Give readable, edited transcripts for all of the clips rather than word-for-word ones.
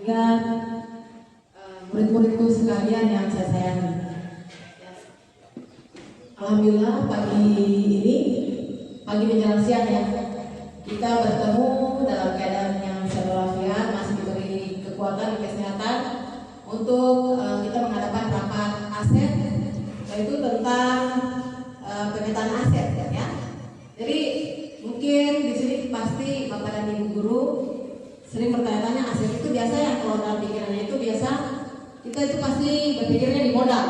juga murid-muridku sekalian yang saya sayangi. Alhamdulillah pagi ini, pagi menjelang siang ya, kita bertemu dalam keadaan yang sehat walafiat, masih diberi kekuatan dan kesehatan untuk kita mengadakan rapat aset, yaitu tentang pemetaan aset ya. Jadi mungkin di sini pasti Bapak dan Ibu guru sering bertanya-tanya, aset itu biasa yang kalau dalam pikirannya itu biasa kita itu pasti berpikirnya di modal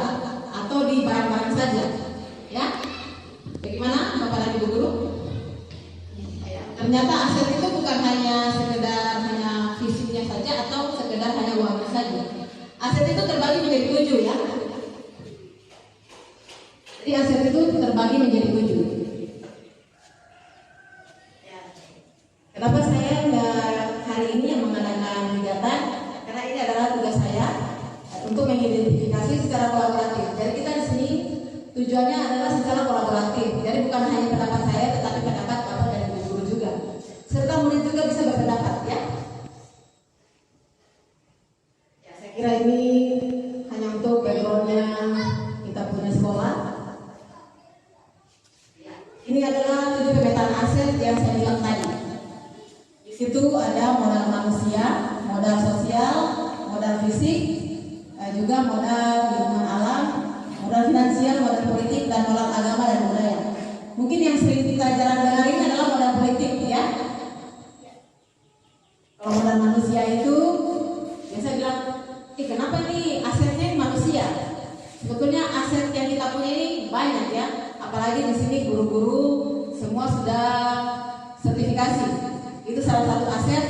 atau di barang-barang saja ya. Bagaimana Bapak dan Ibu guru? Ternyata aset itu bukan hanya sekedar hanya fisiknya saja atau sekedar hanya uangnya saja. Aset itu terbagi menjadi 7 ya. Jadi aset itu terbagi menjadi 7. Kenapa saya hari ini yang mengadakan kegiatan? Karena ini adalah tugas saya untuk mengidentifikasi secara kolaboratif. Jadi kita di sini tujuannya adalah secara kolaboratif. Jadi bukan hanya pendapat saya, tetapi pendapat Bapak dan Ibu guru juga. Serta murid juga bisa berpendapat ya. Ya, saya kira ini hanya untuk backgroundnya kita punya sekolah. Ya, ini adalah 7 pemetaan aset yang saya bilang tadi. Itu ada modal manusia, modal sosial, modal fisik, juga modal lingkungan alam, modal finansial, modal politik, dan modal agama dan budaya. Mungkin yang sering kita jarang dengar ini adalah modal politik ya. Kalau modal manusia itu biasa bilang, kenapa nih asetnya manusia? Sebetulnya aset yang kita punya ini banyak ya. Apalagi di sini guru-guru semua sudah sertifikasi. Itu salah satu aset.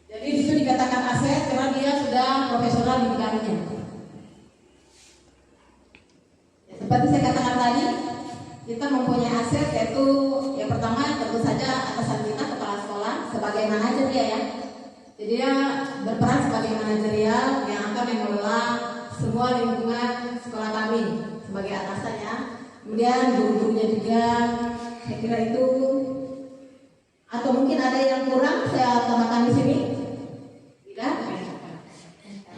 Jadi itu dikatakan aset karena dia sudah profesional di bidangnya. Ya, seperti saya katakan tadi, kita mempunyai aset yaitu yang pertama tentu saja atasan kita, kepala sekolah sebagai manajer dia ya. Jadi dia berperan sebagai manajerial yang akan mengelola semua lingkungan sekolah kami sebagai atasannya. Kemudian guru-gurunya juga, saya kira itu. Atau mungkin ada yang kurang saya tambahkan di sini? Tidak?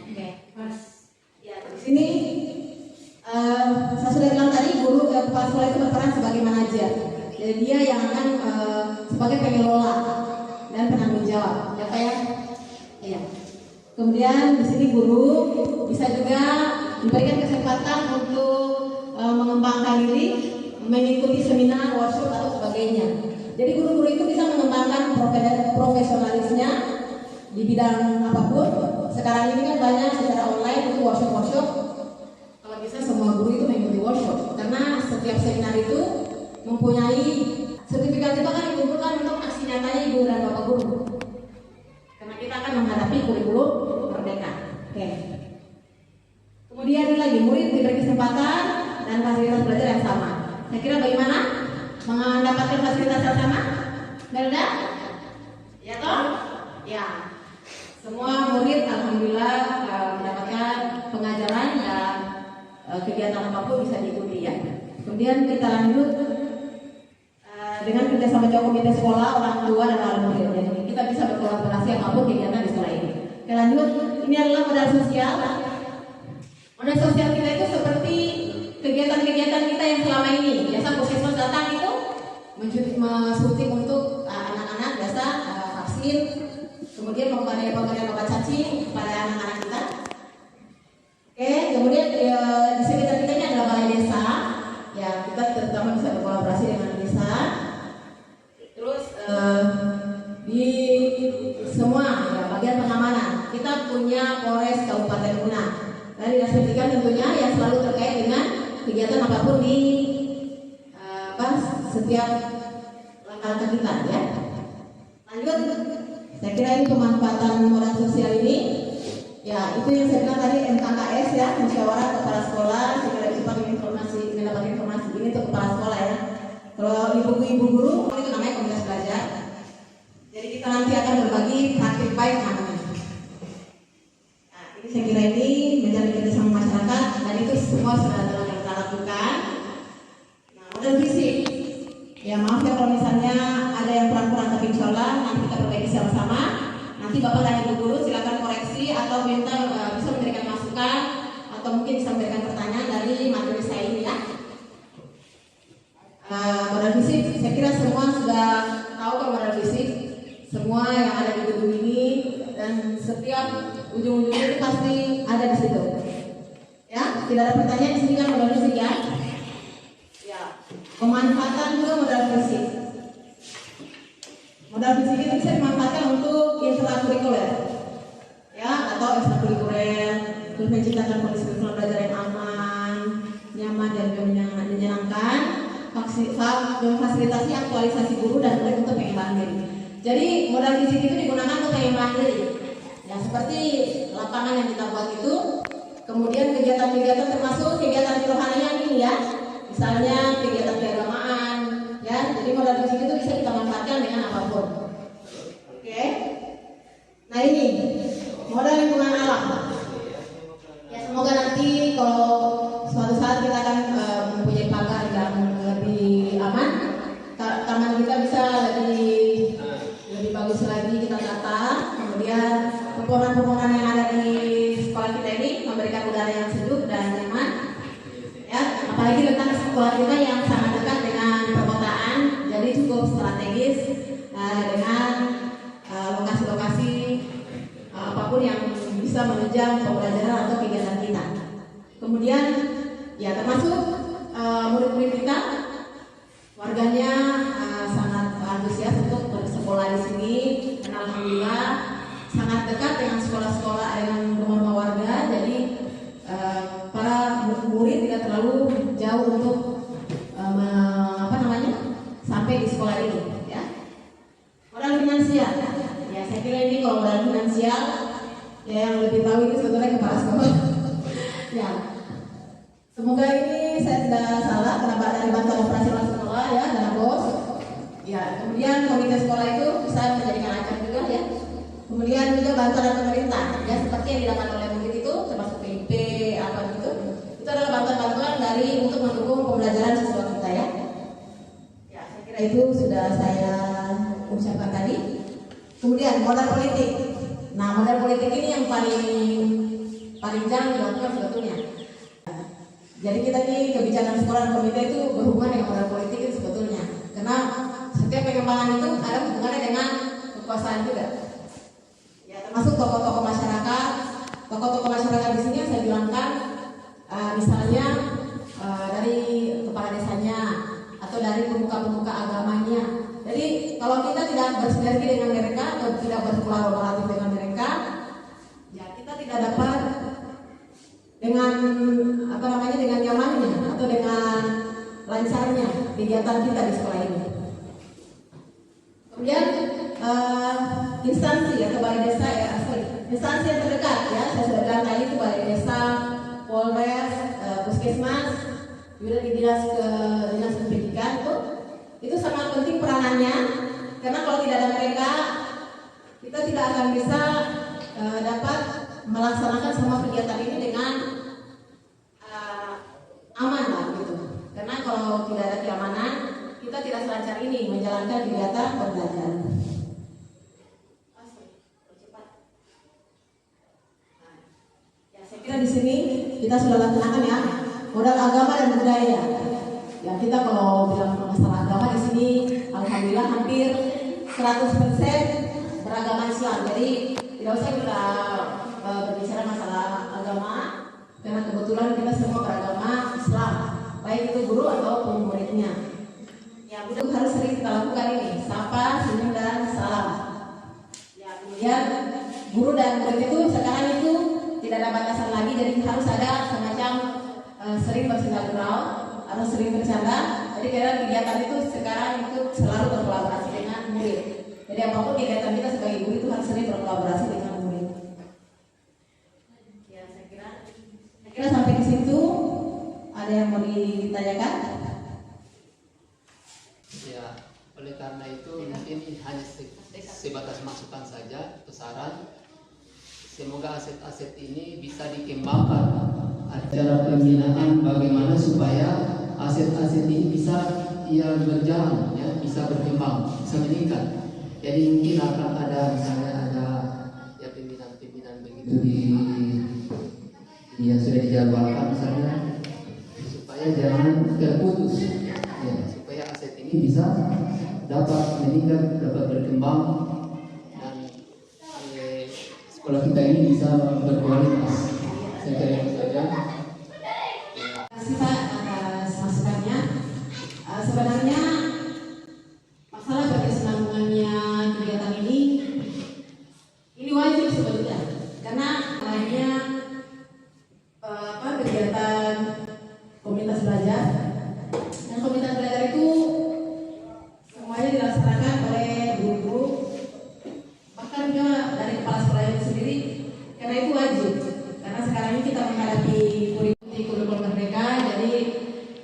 Oke, Mas. Ya, di sini saya sudah bilang tadi guru kepala sekolah itu berperan sebagai manajer. Jadi dia yang akan sebagai pengelola dan penanggung jawab. Ya, Pak ya? Iya. Kemudian di sini guru bisa juga diberikan kesempatan untuk mengembangkan diri, mengikuti seminar, workshop atau sebagainya. Jadi guru-guru itu bisa mengembangkan profesionalisnya di bidang apapun. Sekarang ini kan banyak secara online itu workshop. Kalau bisa semua guru itu mengikuti workshop, karena setiap seminar itu mempunyai sertifikat itu akan dikumpulkan untuk aksi nyatanya ibu dan bapak guru. Karena kita akan menghadapi kurikulum merdeka. Oke. Kemudian lagi murid diberi kesempatan dan fasilitas belajar yang sama. Saya kira bagaimana? Mendapatkan fasilitas yang sama? Melda? Ya toh? Ya. Semua murid alhamdulillah mendapatkan pengajaran dan kegiatan apapun bisa diikuti ya. Kemudian kita lanjut dengan kerjasama komite sekolah, orang tua dan wali murid. Jadi kita bisa berkolaborasi apapun kegiatan di sekolah ini. Kita lanjut. Ini adalah modal sosial. Modal sosial kita itu seperti kegiatan-kegiatan kita yang selama ini. Biasa puskesmas datang itu mensuntik untuk anak-anak, biasa vaksin, kemudian pemberian obat cacing kepada anak-anak kita. Oke, kemudian di sekitar kita ini adalah balai desa. Ya, kita terutama bisa berkolaborasi dengan desa. Terus di semua ya, bagian pengamanan kita punya Polres Kabupaten Una. Dan dinas pendidikan tentunya yang selalu terkait dengan kegiatan apapun di setiap langkah kita ya. Lanjut, saya kira ini pemanfaatan modal sosial ini ya, itu yang saya bilang tadi MKKS ya, musyawarah kepala sekolah. Saya kira bisa mendapatkan informasi ini untuk kepala sekolah ya. Kalau ibu-ibu guru itu namanya komunitas belajar. Jadi kita nanti akan berbagi praktik baik namanya. Nah, ini saya kira ini menjadi kerjasama masyarakat dan itu semua sudah telah kita lakukan. Nah, modal fisik. Ya maaf ya kalau misalnya ada yang kurang-kurang, tapi insya Allah nanti kita perbaiki sama-sama. Nanti Bapak dan Ibu guru silakan koreksi atau minta bisa memberikan masukan atau mungkin bisa memberikan pertanyaan dari materi saya ini ya. Modal fisik, saya kira semua sudah tahu kan modal fisik, semua yang ada di gedung ini dan setiap ujung-ujungnya itu pasti ada di situ. Ya, tidak ada pertanyaan di sini kan modal fisik ya. Ya, pemanfaatan juga modal fisik. Modal fisik itu bisa dimanfaatkan untuk intrakurikuler, ya, atau ekstrakurikuler, untuk menciptakan kondisi belajar yang aman, nyaman dan menyenangkan. Memfasilitasi aktualisasi guru dan murid untuk pengembangan diri. Jadi modal fisik itu digunakan untuk pengembangan diri. Ya seperti lapangan yang kita buat itu. Kemudian kegiatan-kegiatan termasuk kegiatan kerohanian ini ya. Misalnya kegiatan keagamaan. Ya, jadi modal fisik itu bisa kita manfaatkan dengan apapun. Oke. Nah ini modal lingkungan alam. Ya semoga nanti kalau suatu saat kita akan mempunyai pagar yang lebih aman, taman kita bisa lebih bagus lagi kita tata. Kemudian pepohonan-pepohonan yang ada di sekolah kita ini memberikan udara yang sejuk dan nyaman. Ya, apalagi tentang sekolah kita yang sangat dekat dengan perkotaan, jadi cukup strategis dengan lokasi-lokasi apapun yang bisa menunjang pembelajaran atau kegiatan kita. Kemudian ya termasuk murid-murid kita, warganya sangat antusias untuk bersekolah di sini dan alhamdulillah sangat dekat dengan sekolah-sekolah dengan rumah-rumah warga. Jadi para murid tidak terlalu jauh untuk sampai di sekolah ini. Ya. Modal finansial, ya saya kira ini kalau modal finansial ya yang lebih tahu ini sebetulnya kepala sekolah. Ya. Semoga ini saya tidak salah karena dari bantuan operasional sekolah ya, dana BOS. Ya, kemudian komite sekolah itu bisa menjadikan acara juga ya. Kemudian juga bantuan dari pemerintah ya seperti yang dilakukan oleh murid itu termasuk PIP apa gitu. Itu adalah bantuan-bantuan dari untuk mendukung pembelajaran siswa kita ya. Ya, saya kira itu sudah saya ucapkan tadi. Kemudian modal politik. Nah, modal politik ini yang paling jarang dilakukan sebetulnya. Jadi kita di kebijakan sekolah dan komite itu berhubungan dengan modal politik itu sebetulnya. Karena setiap pengembangan itu ada hubungannya dengan kekuasaan juga. Ya, termasuk tokoh-tokoh masyarakat. Tokoh-tokoh masyarakat di sini yang saya bilangkan, misalnya dari kepala desanya atau dari pemuka-pemuka agamanya. Jadi kalau kita tidak bersinergi dengan mereka atau tidak berkolaborasi dengan mereka, ya kita tidak dapat dengan dengan nyamannya atau dengan lancarnya kegiatan kita di sekolah ini. Kemudian instansi atau balai desa instansi yang terdekat ya, saya sudah bilang tadi itu balai desa, Polres, Puskesmas, juga di dinas pendidikan itu sangat penting peranannya karena kalau tidak ada mereka kita tidak akan bisa dapat melaksanakan semua kegiatan ini dengan aman lah gitu. Karena kalau tidak ada keamanan, kita tidak selancar ini menjalankan kegiatan pembelajaran. Ya, saya kira di sini kita sudah laksanakan ya modal agama dan budaya. Ya kita kalau bilang masalah agama di sini, alhamdulillah hampir 100% beragama Islam. Jadi tidak usah kita berbicara masalah agama karena kebetulan kita semua beragama Islam, baik itu guru atau muridnya. Ya, budak harus sering kita lakukan ini, sapa, senyum dan salam. Ya, kemudian guru dan murid itu sekarang itu tidak ada batasan lagi, jadi harus ada semacam sering bersilaturahmi, harus sering bercanda. Jadi karena kegiatan itu sekarang itu selalu berkolaborasi dengan murid. Jadi apapun kegiatan kita sebagai guru itu harus sering berkolaborasi dengan murid. Ya, saya kira sampai di situ. Ada yang mau ditanyakan? Ya, oleh karena itu mungkin ini hanya sebatas masukan saja atau saran. Semoga aset-aset ini bisa dikembangkan. Acara pembinaan bagaimana supaya aset-aset ini bisa berjalan, ya, bisa berkembang, bisa meningkat. Jadi mungkin akan ada misalnya ada ya itu yang sudah dijadwalkan misalnya supaya jangan terputus ya, supaya aset ini bisa dapat meningkat, dapat berkembang dan sekolah kita ini bisa berkualitas. Saya kira itu saja. Terima kasih Pak atas masukannya. Sebenarnya masalah berkesinambungannya kegiatan ini wajib sebetulnya, karena lainnya kegiatan komunitas belajar, dan komunitas belajar itu semuanya dilaksanakan oleh guru-guru, bahkan juga dari kepala sekolah itu sendiri, karena itu wajib. Karena sekarang ini kita menghadapi kurikulum merdeka, jadi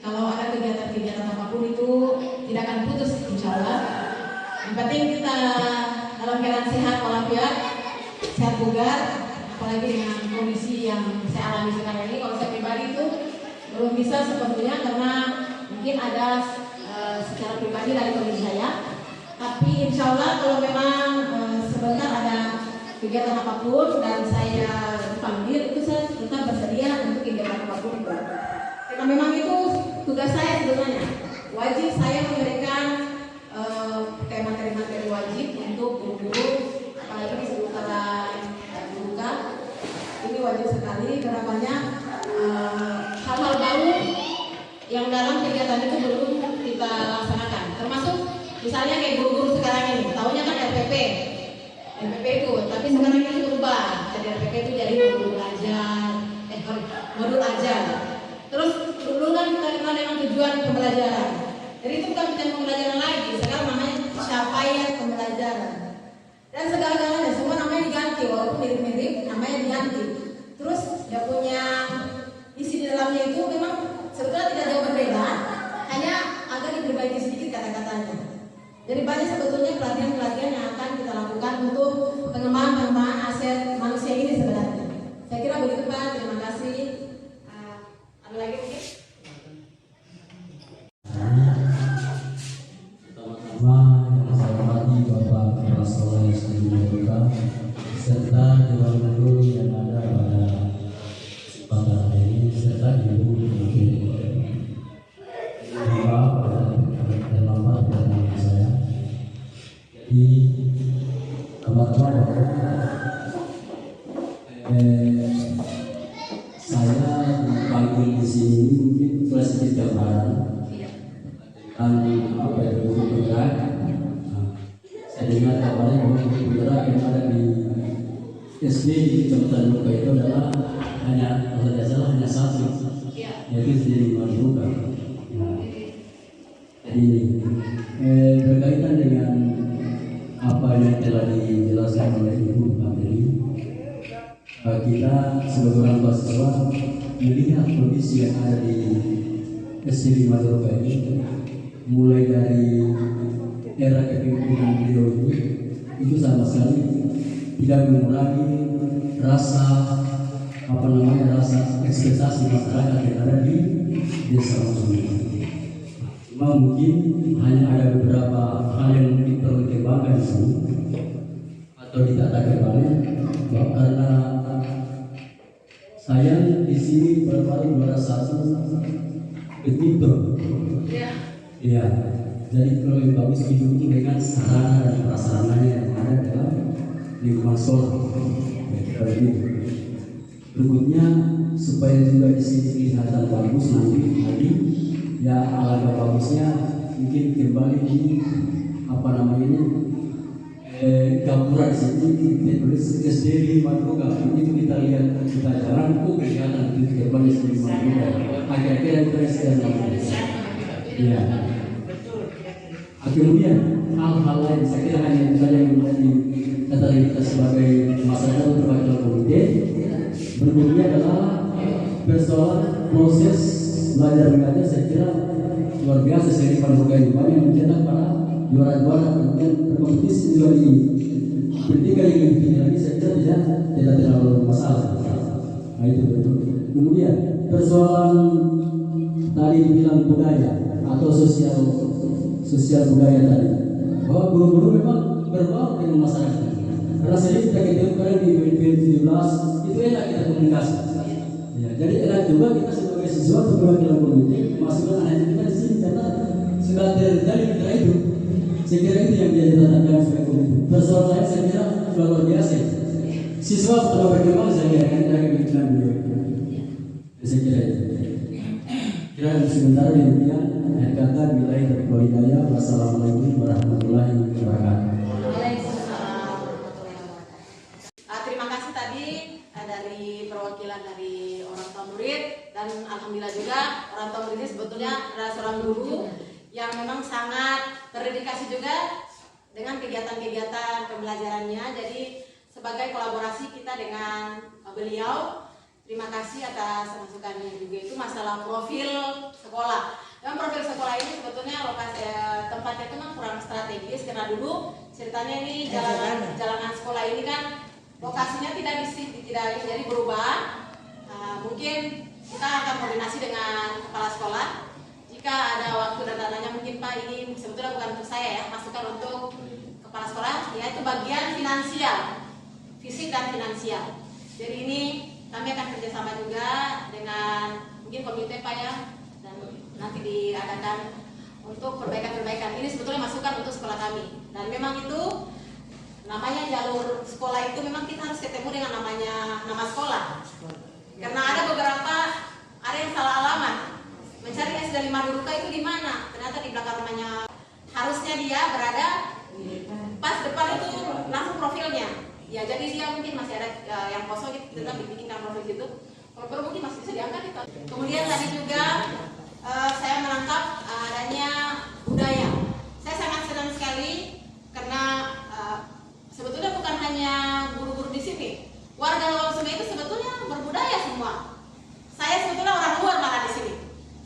kalau ada kegiatan-kegiatan apapun itu tidak akan putus, insya Allah. Yang penting kita dalam keadaan sehat walafiat, sehat bugar, apalagi dengan kondisi yang saya alami sekarang ini. Kalau saya pribadi itu belum bisa sepenuhnya karena mungkin ada secara pribadi dari kondisi saya. Tapi insya Allah kalau memang sebentar ada kegiatan apapun dan saya dipanggil, itu saya tetap bersedia untuk kegiatan apapun. Karena memang itu tugas saya sebenarnya. Wajib saya memberikan materi-materi wajib untuk guru-guru, apalagi di seputaran buka. Ini wajib sekali, kedepannya hal-hal baru yang dalam kegiatan itu belum kita laksanakan. Termasuk misalnya kayak guru-guru sekarang ini, tahunya kan RPP itu, tapi sekarang ini berubah. Jadi RPP itu jadi modul belajar, modul ajar. Terus dulu kan kita kenal dengan tujuan pembelajaran. Jadi itu bukan tujuan pembelajaran lagi, sekarang namanya capaian pembelajaran. Dan segala-galanya semua namanya diganti, walaupun mirip-mirip namanya diganti. Terus dia punya isi di dalamnya itu memang sebetulnya tidak jauh berbeda, hanya agak diperbaiki sedikit kata-katanya. Jadi banyak sebetulnya pelatihan-pelatihan yang akan kita lakukan untuk pengembangan aset manusia ini sebenarnya. Saya kira begitu Pak, terima kasih. Ada lagi mungkin? Pertama-tama yang saya hormati Bapak Kepala Sekolah yang sudah dilakukan serta dewan guru yang ada pada kesempatan hari ini serta ibu mungkin Bapak dan Bapak dan saya. Jadi pertama-tama saya dipanggil di sini mungkin sudah sedikit gambaran tentang apa itu buku bergerak. Saya dengar kabarnya bahwa buku bergerak yang ada di SD di Kecamatan Luka itu adalah hanya, kalau tidak salah hanya satu, yaitu SD Luka. Jadi berkaitan dengan apa yang telah dijelaskan oleh Ibu Menteri, kita sebagai orang tua siswa melihat kondisi yang ada di SD Luka ini, mulai dari era kepemimpinan beliau ini, itu sama sekali tidak mengurangi rasa rasa ekspektasi masyarakat yang ada di desa Muslim. Cuma mungkin hanya ada beberapa hal yang mungkin perlu dikembangkan di sini atau ditata kembali, karena saya di sini baru merasa betul. Ya, jadi kalau yang bagus didukung dengan sarana dan prasarananya yang ada dalam lingkungan sekolah. Berikutnya supaya juga di sini kelihatan bagus nanti, ya alangkah bagusnya mungkin kembali di gambaran di sini kita tulis SD Madruga. Ini kita lihat kita jalan kelihatan itu kembali SD Madruga. Akhir-akhir yang presiden ya. Kemudian hal-hal lain saya kira hanya saja yang menjadi catatan kita sebagai masyarakat untuk wakil komite. Berikutnya adalah persoalan proses belajar mengajar. Saya kira luar biasa seri Madruga ini banyak mencetak para juara-juara, kemudian berkompetisi juga di pendidikan yang lebih tinggi lagi. Saya kira tidak terlalu masalah. Nah itu betul. Kemudian persoalan tadi dibilang budaya atau sosial budaya tadi, bahwa guru-guru memang berbaur dengan masyarakat. Karena saya kita ketemu di 2017 komunikasi. Ya, jadi enak juga kita sebagai siswa atau perwakilan komite masukkan anak kita di sini karena sudah terjadi kira itu. Saya kira itu yang dia tetapkan sebagai komite. Persoalan saya kira sudah luar biasa. Siswa perlu berkembang saya kira dari pimpinan beliau. Saya kira itu. Kira sebentar demikian. Akhir kata billahi taufiq wal hidayah. Wassalamualaikum warahmatullahi wabarakatuh. Terima kasih tadi dari perwakilan dari orang tua murid, dan alhamdulillah juga orang tua murid ini sebetulnya adalah seorang guru yang memang sangat berdedikasi juga dengan kegiatan-kegiatan pembelajarannya. Jadi sebagai kolaborasi kita dengan beliau, terima kasih atas masukannya juga. Itu masalah profil sekolah. Memang profil sekolah ini sebetulnya lokasi tempatnya itu memang kurang strategis karena dulu ceritanya ini jalanan sekolah ini kan lokasinya tidak jadi berubah. Mungkin kita akan koordinasi dengan kepala sekolah. Jika ada waktu dan dananya, mungkin Pak, ini sebetulnya bukan untuk saya ya, masukan untuk kepala sekolah, yaitu bagian finansial, fisik dan finansial. Jadi ini kami akan kerjasama juga dengan mungkin komite Pak ya, dan nanti diadakan untuk perbaikan-perbaikan. Ini sebetulnya masukan untuk sekolah kami. Dan memang itu namanya jalur sekolah itu memang kita harus ketemu dengan nama sekolah. Karena ada beberapa, ada yang salah alamat. Mencari SD 5 Duruka itu di mana? Ternyata di belakang rumahnya. Harusnya dia berada pas depan itu langsung profilnya. Ya, jadi dia mungkin masih ada yang kosong gitu, tetap dibikinkan profil gitu. Kalau perlu mungkin masih bisa diangkat itu. Kemudian tadi juga saya menangkap adanya budaya. Saya sangat senang sekali karena sebetulnya bukan hanya guru-guru di sini. Warga Lawang Sungai itu sebetulnya berbudaya semua. Saya sebetulnya orang luar malah di sini.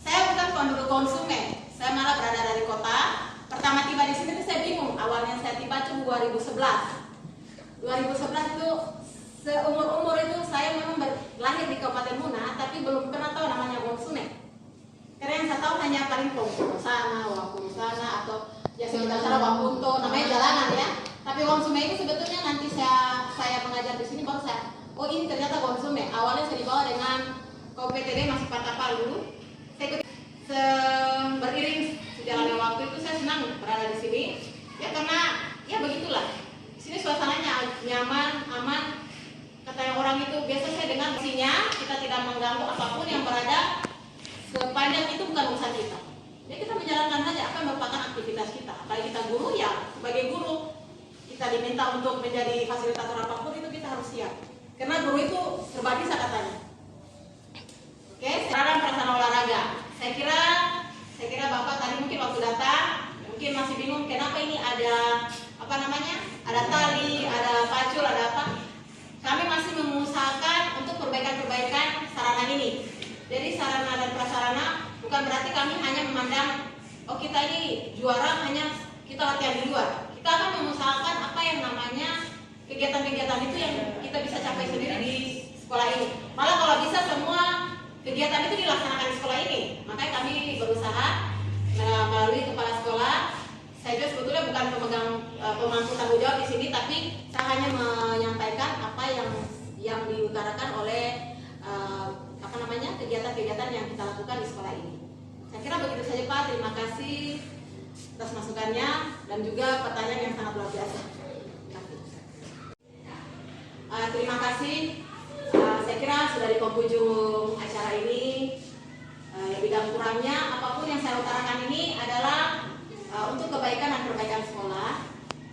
Saya bukan penduduk konsumen. Saya malah berada dari kota. Pertama tiba di sini saya bingung. Awalnya saya tiba itu 2011. 2011 itu seumur-umur itu saya memang lahir di Kabupaten Muna, tapi belum pernah tahu namanya Wong Sungai. Karena yang saya tahu hanya paling Wong sana, Wong sana, atau ya sekitar sana Wong Punto, namanya jalanan ya. Tapi Wong Sungai itu sebetulnya nanti saya mengajar di sini baru saya, oh ini ternyata Wong Sungai. Awalnya saya dibawa dengan KPTD masih Patapal dulu. Saya ikut beriring sejalannya waktu itu, saya senang berada di sini. Ya karena ya begitulah. Di sini suasananya nyaman, aman. Kata yang orang itu biasa saya dengar isinya, kita tidak mengganggu apapun yang berada sepanjang itu bukan urusan kita. Ya kita menjalankan saja apa yang merupakan aktivitas kita. Apalagi kita guru ya, sebagai guru kita diminta untuk menjadi fasilitator apapun itu kita harus siap. Karena guru itu serba bisa katanya. Oke, sekarang perasaan olahraga. Saya kira Bapak tadi mungkin waktu datang mungkin masih bingung kenapa ini ada apa namanya? Ada tali, ada pacul, ada apa? Kami masih mengusahakan untuk perbaikan-perbaikan sarana ini. Jadi sarana dan prasarana bukan berarti kami hanya memandang oh kita ini juara hanya kita latihan di luar. Kita akan mengusahakan apa yang namanya kegiatan-kegiatan itu yang kita bisa capai sendiri di sekolah ini. Malah kalau bisa semua kegiatan itu dilaksanakan di sekolah ini. Makanya kami berusaha melalui kepala sekolah. Saya juga sebetulnya bukan pemegang pemangku tanggung jawab di sini, tapi saya hanya menyampaikan apa yang diutarakan oleh kegiatan-kegiatan yang kita lakukan di sekolah ini. Saya kira begitu saja Pak. Terima kasih atas masukannya dan juga pertanyaan yang sangat luar biasa. Terima kasih. Saya kira sudah di penghujung acara ini. Lebih dan kurangnya apapun yang saya utarakan ini adalah untuk kebaikan dan perbaikan sekolah.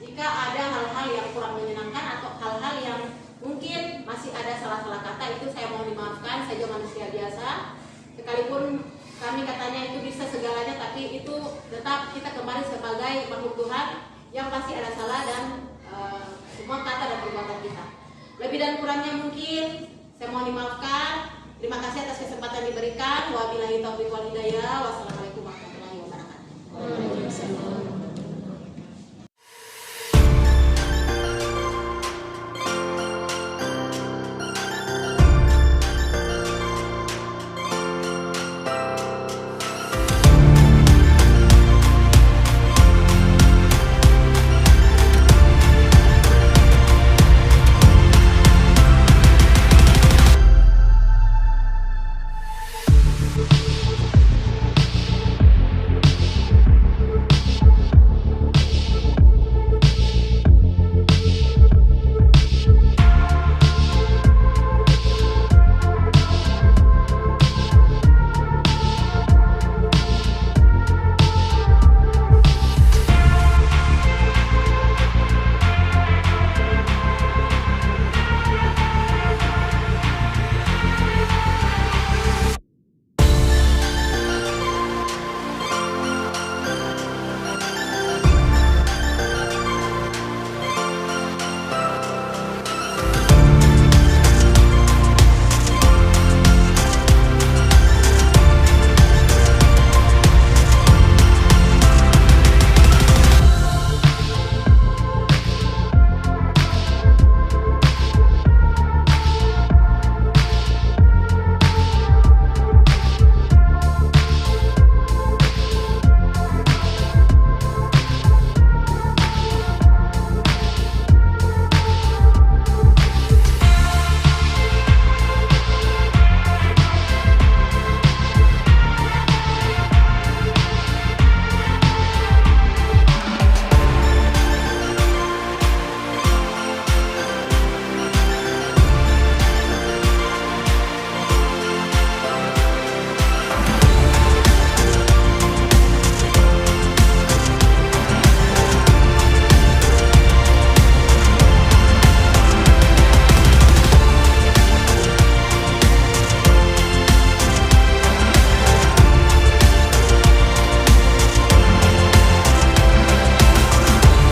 Jika ada hal-hal yang kurang menyenangkan atau hal-hal yang mungkin masih ada salah-salah kata, itu saya mohon dimaafkan. Saya juga manusia biasa. Sekalipun kami katanya itu bisa segalanya, tapi itu tetap kita kembali sebagai makhluk Tuhan yang pasti ada salah dan semua kata dan perbuatan kita. Lebih dan kurangnya mungkin saya mohon dimaafkan. Terima kasih atas kesempatan diberikan. Wabillahi taufiq wal hidayah. Wassalamualaikum warahmatullahi wabarakatuh.